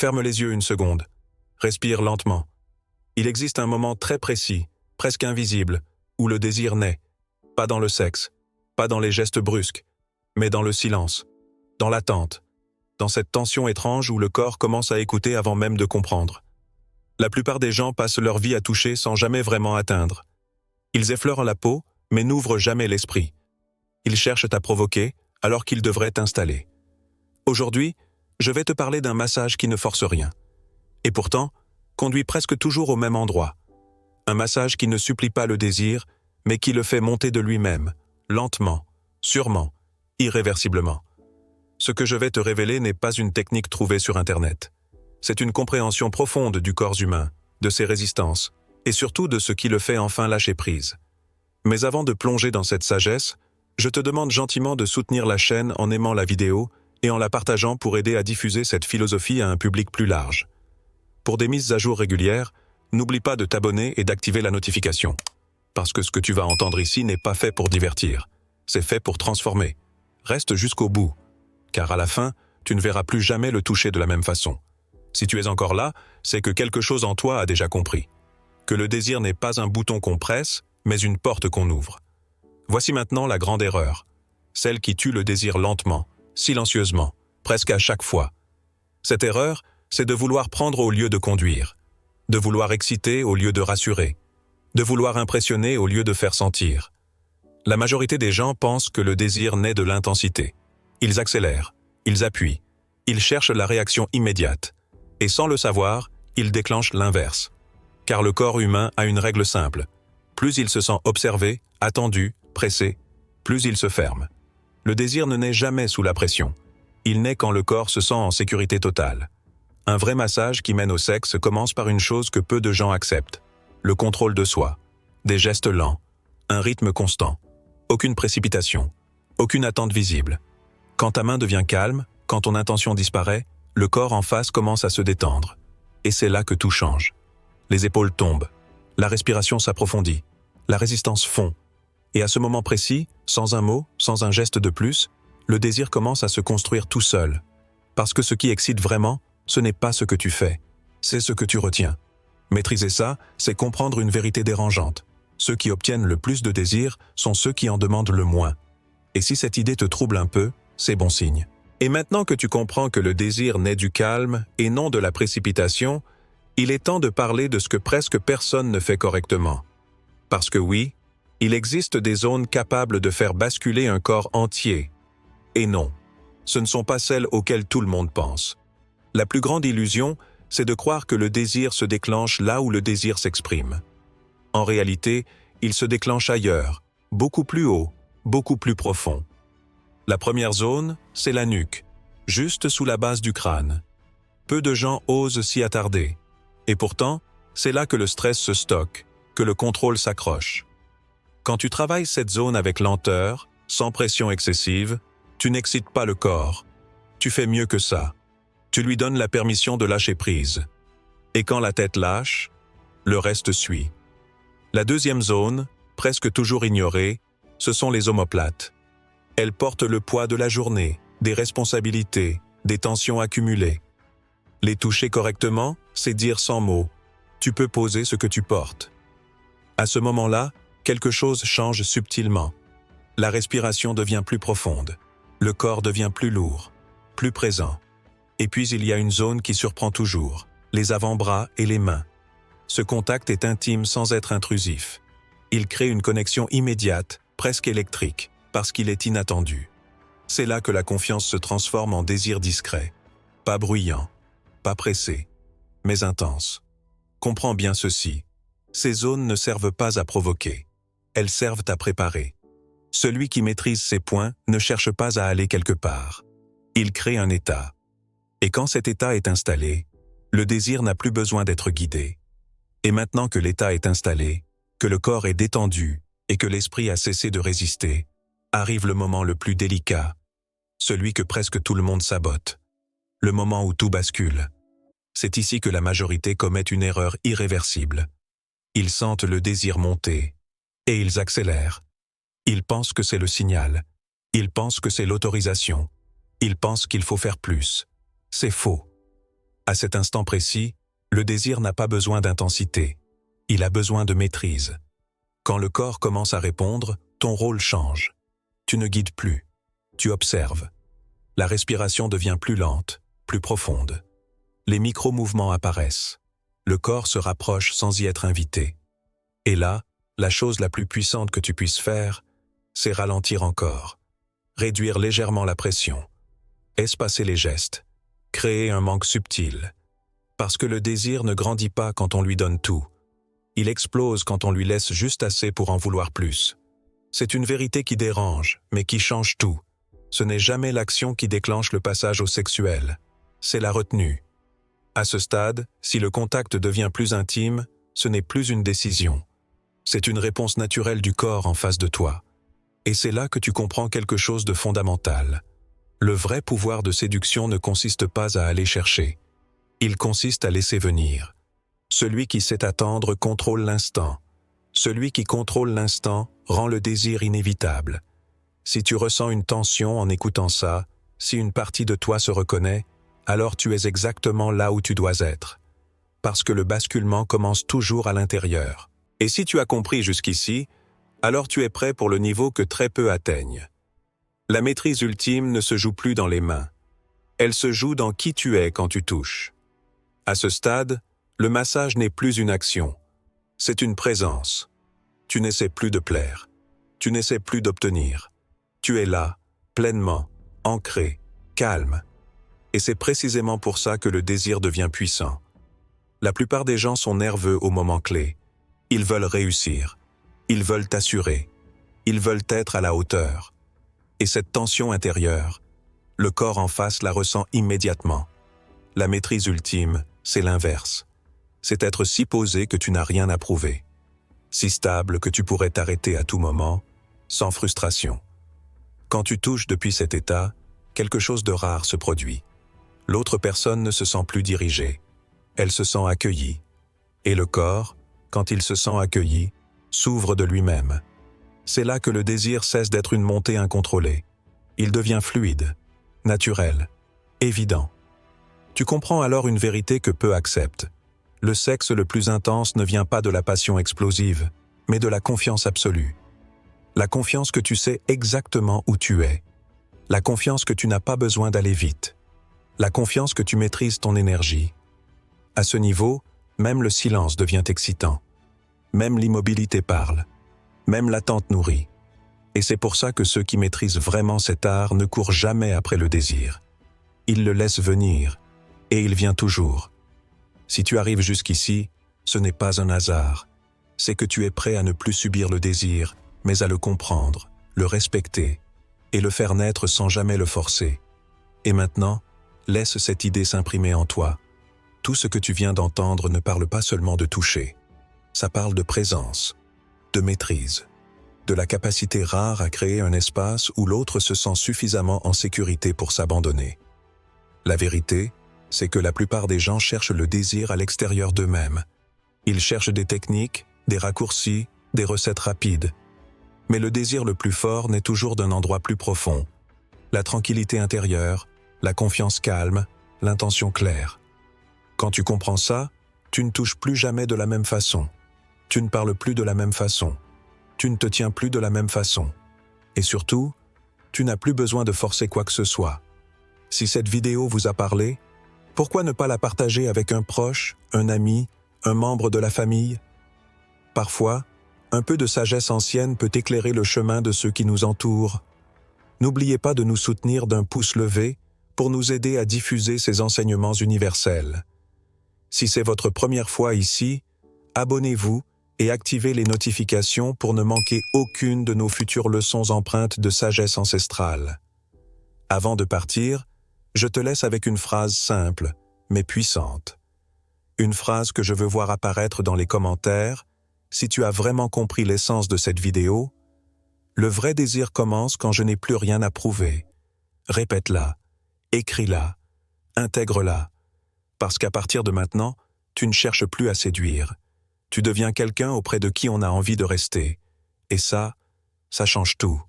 Ferme les yeux une seconde. Respire lentement. Il existe un moment très précis, presque invisible, où le désir naît. Pas dans le sexe, pas dans les gestes brusques, mais dans le silence, dans l'attente, dans cette tension étrange où le corps commence à écouter avant même de comprendre. La plupart des gens passent leur vie à toucher sans jamais vraiment atteindre. Ils effleurent la peau, mais n'ouvrent jamais l'esprit. Ils cherchent à provoquer, alors qu'ils devraient t'installer. Aujourd'hui, je vais te parler d'un massage qui ne force rien. Et pourtant, conduit presque toujours au même endroit. Un massage qui ne supplie pas le désir, mais qui le fait monter de lui-même, lentement, sûrement, irréversiblement. Ce que je vais te révéler n'est pas une technique trouvée sur Internet. C'est une compréhension profonde du corps humain, de ses résistances, et surtout de ce qui le fait enfin lâcher prise. Mais avant de plonger dans cette sagesse, je te demande gentiment de soutenir la chaîne en aimant la vidéo et en la partageant pour aider à diffuser cette philosophie à un public plus large. Pour des mises à jour régulières, n'oublie pas de t'abonner et d'activer la notification. Parce que ce que tu vas entendre ici n'est pas fait pour divertir, c'est fait pour transformer. Reste jusqu'au bout, car à la fin, tu ne verras plus jamais le toucher de la même façon. Si tu es encore là, c'est que quelque chose en toi a déjà compris. Que le désir n'est pas un bouton qu'on presse, mais une porte qu'on ouvre. Voici maintenant la grande erreur, celle qui tue le désir lentement, silencieusement, presque à chaque fois. Cette erreur, c'est de vouloir prendre au lieu de conduire, de vouloir exciter au lieu de rassurer, de vouloir impressionner au lieu de faire sentir. La majorité des gens pensent que le désir naît de l'intensité. Ils accélèrent, ils appuient, ils cherchent la réaction immédiate. Et sans le savoir, ils déclenchent l'inverse. Car le corps humain a une règle simple. Plus il se sent observé, attendu, pressé, plus il se ferme. Le désir ne naît jamais sous la pression. Il naît quand le corps se sent en sécurité totale. Un vrai massage qui mène au sexe commence par une chose que peu de gens acceptent. Le contrôle de soi. Des gestes lents. Un rythme constant. Aucune précipitation. Aucune attente visible. Quand ta main devient calme, quand ton intention disparaît, le corps en face commence à se détendre. Et c'est là que tout change. Les épaules tombent. La respiration s'approfondit. La résistance fond. Et à ce moment précis, sans un mot, sans un geste de plus, le désir commence à se construire tout seul. Parce que ce qui excite vraiment, ce n'est pas ce que tu fais, c'est ce que tu retiens. Maîtriser ça, c'est comprendre une vérité dérangeante. Ceux qui obtiennent le plus de désir sont ceux qui en demandent le moins. Et si cette idée te trouble un peu, c'est bon signe. Et maintenant que tu comprends que le désir naît du calme et non de la précipitation, il est temps de parler de ce que presque personne ne fait correctement. Parce que oui, il existe des zones capables de faire basculer un corps entier. Et non, ce ne sont pas celles auxquelles tout le monde pense. La plus grande illusion, c'est de croire que le désir se déclenche là où le désir s'exprime. En réalité, il se déclenche ailleurs, beaucoup plus haut, beaucoup plus profond. La première zone, c'est la nuque, juste sous la base du crâne. Peu de gens osent s'y attarder. Et pourtant, c'est là que le stress se stocke, que le contrôle s'accroche. Quand tu travailles cette zone avec lenteur, sans pression excessive, tu n'excites pas le corps. Tu fais mieux que ça. Tu lui donnes la permission de lâcher prise. Et quand la tête lâche, le reste suit. La deuxième zone, presque toujours ignorée, ce sont les omoplates. Elles portent le poids de la journée, des responsabilités, des tensions accumulées. Les toucher correctement, c'est dire sans mots. Tu peux poser ce que tu portes. À ce moment-là, quelque chose change subtilement. La respiration devient plus profonde. Le corps devient plus lourd, plus présent. Et puis il y a une zone qui surprend toujours, les avant-bras et les mains. Ce contact est intime sans être intrusif. Il crée une connexion immédiate, presque électrique, parce qu'il est inattendu. C'est là que la confiance se transforme en désir discret. Pas bruyant, pas pressé, mais intense. Comprends bien ceci. Ces zones ne servent pas à provoquer. Elles servent à préparer. Celui qui maîtrise ces points ne cherche pas à aller quelque part. Il crée un état. Et quand cet état est installé, le désir n'a plus besoin d'être guidé. Et maintenant que l'état est installé, que le corps est détendu et que l'esprit a cessé de résister, arrive le moment le plus délicat, celui que presque tout le monde sabote, le moment où tout bascule. C'est ici que la majorité commet une erreur irréversible. Ils sentent le désir monter, et ils accélèrent. Ils pensent que c'est le signal. Ils pensent que c'est l'autorisation. Ils pensent qu'il faut faire plus. C'est faux. À cet instant précis, le désir n'a pas besoin d'intensité. Il a besoin de maîtrise. Quand le corps commence à répondre, ton rôle change. Tu ne guides plus. Tu observes. La respiration devient plus lente, plus profonde. Les micro-mouvements apparaissent. Le corps se rapproche sans y être invité. Et là, la chose la plus puissante que tu puisses faire, c'est ralentir encore. Réduire légèrement la pression. Espacer les gestes. Créer un manque subtil. Parce que le désir ne grandit pas quand on lui donne tout. Il explose quand on lui laisse juste assez pour en vouloir plus. C'est une vérité qui dérange, mais qui change tout. Ce n'est jamais l'action qui déclenche le passage au sexuel. C'est la retenue. À ce stade, si le contact devient plus intime, ce n'est plus une décision. C'est une réponse naturelle du corps en face de toi. Et c'est là que tu comprends quelque chose de fondamental. Le vrai pouvoir de séduction ne consiste pas à aller chercher. Il consiste à laisser venir. Celui qui sait attendre contrôle l'instant. Celui qui contrôle l'instant rend le désir inévitable. Si tu ressens une tension en écoutant ça, si une partie de toi se reconnaît, alors tu es exactement là où tu dois être. Parce que le basculement commence toujours à l'intérieur. Et si tu as compris jusqu'ici, alors tu es prêt pour le niveau que très peu atteignent. La maîtrise ultime ne se joue plus dans les mains. Elle se joue dans qui tu es quand tu touches. À ce stade, le massage n'est plus une action. C'est une présence. Tu n'essaies plus de plaire. Tu n'essaies plus d'obtenir. Tu es là, pleinement, ancré, calme. Et c'est précisément pour ça que le désir devient puissant. La plupart des gens sont nerveux au moment clé. Ils veulent réussir. Ils veulent t'assurer. Ils veulent être à la hauteur. Et cette tension intérieure, le corps en face la ressent immédiatement. La maîtrise ultime, c'est l'inverse. C'est être si posé que tu n'as rien à prouver. Si stable que tu pourrais t'arrêter à tout moment, sans frustration. Quand tu touches depuis cet état, quelque chose de rare se produit. L'autre personne ne se sent plus dirigée. Elle se sent accueillie. Et le corps, quand il se sent accueilli, s'ouvre de lui-même. C'est là que le désir cesse d'être une montée incontrôlée. Il devient fluide, naturel, évident. Tu comprends alors une vérité que peu acceptent. Le sexe le plus intense ne vient pas de la passion explosive, mais de la confiance absolue. La confiance que tu sais exactement où tu es. La confiance que tu n'as pas besoin d'aller vite. La confiance que tu maîtrises ton énergie. À ce niveau, même le silence devient excitant. Même l'immobilité parle. Même l'attente nourrit. Et c'est pour ça que ceux qui maîtrisent vraiment cet art ne courent jamais après le désir. Ils le laissent venir, et il vient toujours. Si tu arrives jusqu'ici, ce n'est pas un hasard. C'est que tu es prêt à ne plus subir le désir, mais à le comprendre, le respecter, et le faire naître sans jamais le forcer. Et maintenant, laisse cette idée s'imprimer en toi. Tout ce que tu viens d'entendre ne parle pas seulement de toucher. Ça parle de présence, de maîtrise, de la capacité rare à créer un espace où l'autre se sent suffisamment en sécurité pour s'abandonner. La vérité, c'est que la plupart des gens cherchent le désir à l'extérieur d'eux-mêmes. Ils cherchent des techniques, des raccourcis, des recettes rapides. Mais le désir le plus fort naît toujours d'un endroit plus profond. La tranquillité intérieure, la confiance calme, l'intention claire. Quand tu comprends ça, tu ne touches plus jamais de la même façon. Tu ne parles plus de la même façon. Tu ne te tiens plus de la même façon. Et surtout, tu n'as plus besoin de forcer quoi que ce soit. Si cette vidéo vous a parlé, pourquoi ne pas la partager avec un proche, un ami, un membre de la famille? Parfois, un peu de sagesse ancienne peut éclairer le chemin de ceux qui nous entourent. N'oubliez pas de nous soutenir d'un pouce levé pour nous aider à diffuser ces enseignements universels. Si c'est votre première fois ici, abonnez-vous et activez les notifications pour ne manquer aucune de nos futures leçons empreintes de sagesse ancestrale. Avant de partir, je te laisse avec une phrase simple, mais puissante. Une phrase que je veux voir apparaître dans les commentaires. Si tu as vraiment compris l'essence de cette vidéo, le vrai désir commence quand je n'ai plus rien à prouver. Répète-la, écris-la, intègre-la, parce qu'à partir de maintenant, tu ne cherches plus à séduire. Tu deviens quelqu'un auprès de qui on a envie de rester. Et ça change tout.